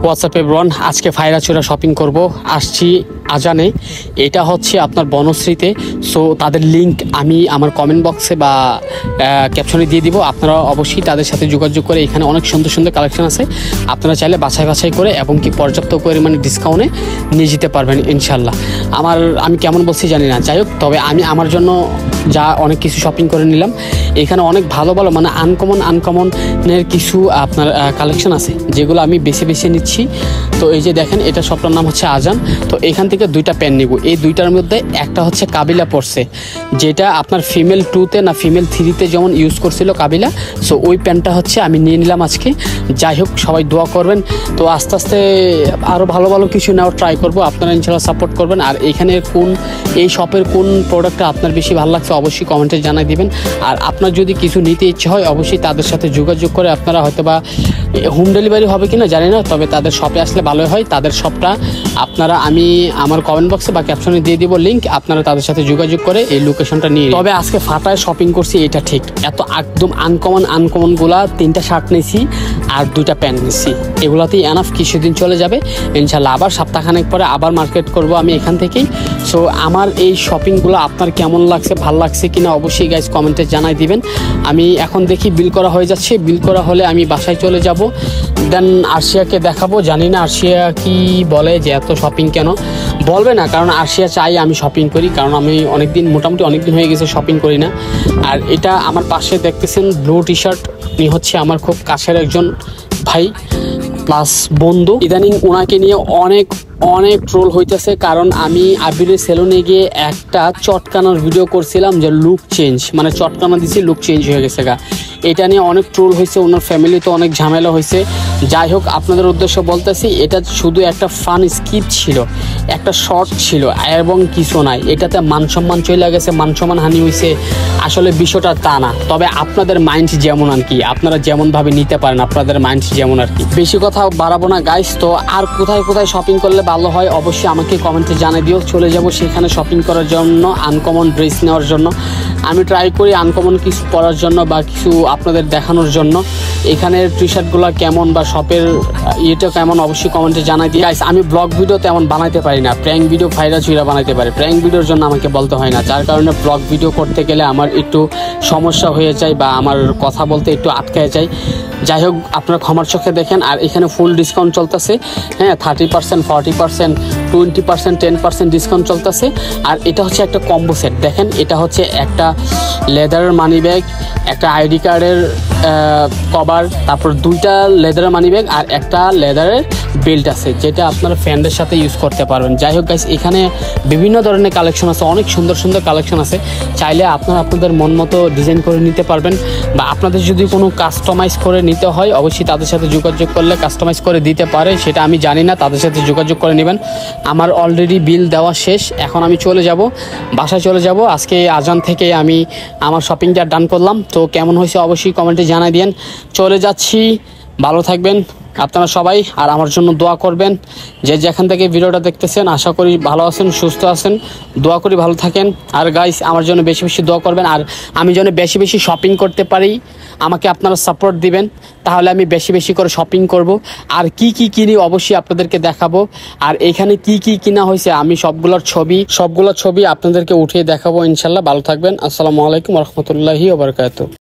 WhatsApp everyone, আজকে ফায়রাচুরা shopping করব, আসছি আজানে। এটা হচ্ছে আপনার বনশ্রীতে। সো তাদের লিংক আমি আমার কমেন্ট বক্সে বা ক্যাপশনে দিয়ে দিব। আপনারা অবশ্যই তাদের সাথে যোগাযোগ করে, এখানে অনেক সুন্দর সুন্দর কালেকশন আছে, আপনারা চাইলে বাছাই বাছাই করে এবং কি পর্যাপ্ত পরিমাণে ডিসকাউন্টে নিয়ে যেতে পারবেন ইনশাল্লাহ। আমি কেমন বলছি জানি না, যাই হোক, তবে আমি আমার জন্য যা অনেক কিছু শপিং করে নিলাম। এখানে অনেক ভালো ভালো মানে আনকমনের কিছু আপনার কালেকশন আছে, যেগুলো আমি বেছে বেছে নিচ্ছি। তো এই যে দেখেন, এটা শপটার নাম হচ্ছে আজান। তো এখান থেকে দুইটা প্যান্ট নিব। এই দুইটার মধ্যে একটা হচ্ছে কাবিলা পড়ছে, যেটা আপনার ফিমেল 2-তে না ফিমেল 3-তে যেমন ইউজ করছিল কাবিলা। সো ওই প্যান্টটা হচ্ছে আমি নিয়ে নিলাম আজকে। যাই হোক, সবাই দোয়া করবেন। তো আস্তে আস্তে আরও ভালো ভালো কিছু নেওয়ার ট্রাই করবো, আপনারা ইনশাল্লাহ সাপোর্ট করবেন। আর এখানে এই শপের কোন প্রোডাক্টটা আপনার বেশি ভালো লাগছে অবশ্যই কমেন্টে জানাই দিবেন। আর আপনার যদি কিছু নিতে ইচ্ছে হয় অবশ্যই তাদের সাথে যোগাযোগ করে, আপনারা হয়তো বা হোম ডেলিভারি হবে কিনা জানি না, তবে তাদের শপে আসলে ভালোই হয়। তাদের শপটা আমি আমার কমেন্ট বক্সে বা ক্যাপশনে দিয়ে দিব লিঙ্ক, আপনারা তাদের সাথে যোগাযোগ করে এই লোকেশনটা নিয়ে। তবে আজকে ফাটায় শপিং করছি, এটা ঠিক। এত একদম আনকমনগুলা 3টা শার্ট নিয়েছি আর 2টা প্যান্ট নিয়েছি। এগুলাতেই এনাফ, কিছুদিন চলে যাবে ইনশাল্লাহ। আবার সপ্তাহখানেক পরে আবার মার্কেট করব আমি এখান থেকেই। সো আমার এই শপিংগুলো আপনার কেমন লাগছে, ভালো লাগছে কিনা অবশ্যই গাইজ কমেন্টে জানাই দিবেন। আমি এখন দেখি বিল করা হয়ে যাচ্ছে, বিল করা হলে আমি বাসায় চলে যাব, দেন আরশিয়াকে দেখাবো। জানি না আরশিয়া কি বলে যে এত শপিং কেন, বলবে না, কারণ আরশিয়া চাই আমি শপিং করি, কারণ আমি মোটামুটি অনেকদিন হয়ে গেছে শপিং করি না। আর এটা আমার পাশে দেখতেছেন ব্লু টি শার্ট, উনি হচ্ছে আমার খুব কাছের একজন ভাই প্লাস বন্ধু। ইদানিং ওনাকে নিয়ে অনেক ট্রোল হইতেছে, কারণ আমি আবিরের সেলুনে গিয়ে একটা চটকানোর ভিডিও করছিলাম, যে লুক চেঞ্জ, মানে চটকানো দিছি লুক চেঞ্জ হয়ে গেছে গা। এটা নিয়ে অনেক ট্রোল হয়েছে, ওনার ফ্যামিলিতে অনেক ঝামেলা হয়েছে। যাই হোক, আপনাদের উদ্দেশ্য বলতেছি, এটা শুধু একটা ফান স্কিপ ছিল, একটা শর্ট ছিল এবং কিছু নাই। এটাতে মানসম্মান চলে গেছে, মানসম্মান হানি হয়েছে। আসলে বিষয়টা তা না, তবে আপনাদের মাইন্ড যেমন আর কি, আপনারা যেমনভাবে নিতে পারেন, আপনাদের মাইন্ড যেমন আর কি। বেশি কথা বাড়াবো না গাইস। তো আর কোথায় কোথায় শপিং করলে ভালো হয় অবশ্যই আমাকে কমেন্টে জানিয়ে দিও। চলে যাব সেখানে শপিং করার জন্য, আনকমন ড্রেস নেওয়ার জন্য। আমি ট্রাই করি আনকমন কিছু পরার জন্য বা কিছু আপনাদের দেখানোর জন্য। এখানের টি শার্টগুলো কেমন বা শপের ইয়েটা কেমন অবশ্যই কমেন্টে জানাই দিই গাইস। আমি ব্লগ ভিডিও তেমন বানাইতে পারি না, প্র্যাঙ্ক ভিডিও ফায়রাচুরা বানাইতে পারি। প্র্যাঙ্ক ভিডিওর জন্য আমাকে বলতে হয় না, যার কারণে ব্লগ ভিডিও করতে গেলে আমার একটু সমস্যা হয়ে যায় বা আমার কথা বলতে একটু আটকায় যায়। যাই হোক, আপনারা ক্ষমার চোখে দেখেন। আর এখানে ফুল ডিসকাউন্ট চলতেছে, হ্যাঁ, 30%, 40%, 20%, 10% ডিসকাউন্ট চলতেছে। আর এটা হচ্ছে একটা কম্বো সেট। দেখেন, এটা হচ্ছে একটা লেদারের মানি ব্যাগ, একটা আইডি কার্ডের কভার, তারপর 2টা লেদারের মানি ব্যাগ আর একটা লেদারের বেল্ট আছে, যেটা আপনারা ফ্যান্ডের সাথে ইউজ করতে পারবেন। যাই হোক গাইস, এখানে বিভিন্ন ধরনের কালেকশন আছে, অনেক সুন্দর সুন্দর কালেকশন আছে। চাইলে আপনারা আপনাদের মন মতো ডিজাইন করে নিতে পারবেন, বা আপনাদের যদি কোনো কাস্টমাইজ করে নিতে হয় অবশ্যই তাদের সাথে যোগাযোগ করলে কাস্টমাইজ করে দিতে পারে, সেটা আমি জানি না। তাদের সাথে যোগাযোগ করে নেবেন। আমার অলরেডি বিল দেওয়া শেষ, এখন আমি চলে যাব, বাসায় চলে যাব। আজকে আজান থেকে আমি আমার শপিংটা ডান করলাম। তো কেমন হয়েছে অবশ্যই কমেন্টে জানাই দিন। চলে যাচ্ছি, ভালো থাকবেন আপনারা সবাই, আর আমার জন্য দোয়া করবেন। যে যেখান থেকে ভিডিওটা দেখতেছেন আশা করি ভালো আছেন, সুস্থ আছেন, দোয়া করি ভালো থাকেন। আর গাইস, আমার জন্য বেশি বেশি দোয়া করবেন। আর আমি যেন বেশি বেশি শপিং করতে পারি, আমাকে আপনারা সাপোর্ট দিবেন, তাহলে আমি বেশি বেশি করে শপিং করব। আর কি কি কিনি অবশ্যই আপনাদেরকে দেখাবো। আর এখানে কি কি কিনা হয়েছে আমি সবগুলোর ছবি আপনাদেরকে উঠিয়ে দেখাবো ইনশাল্লাহ। ভালো থাকবেন। আসসালামু আলাইকুম ওয়া রাহমাতুল্লাহি ওয়া বারাকাতুহু।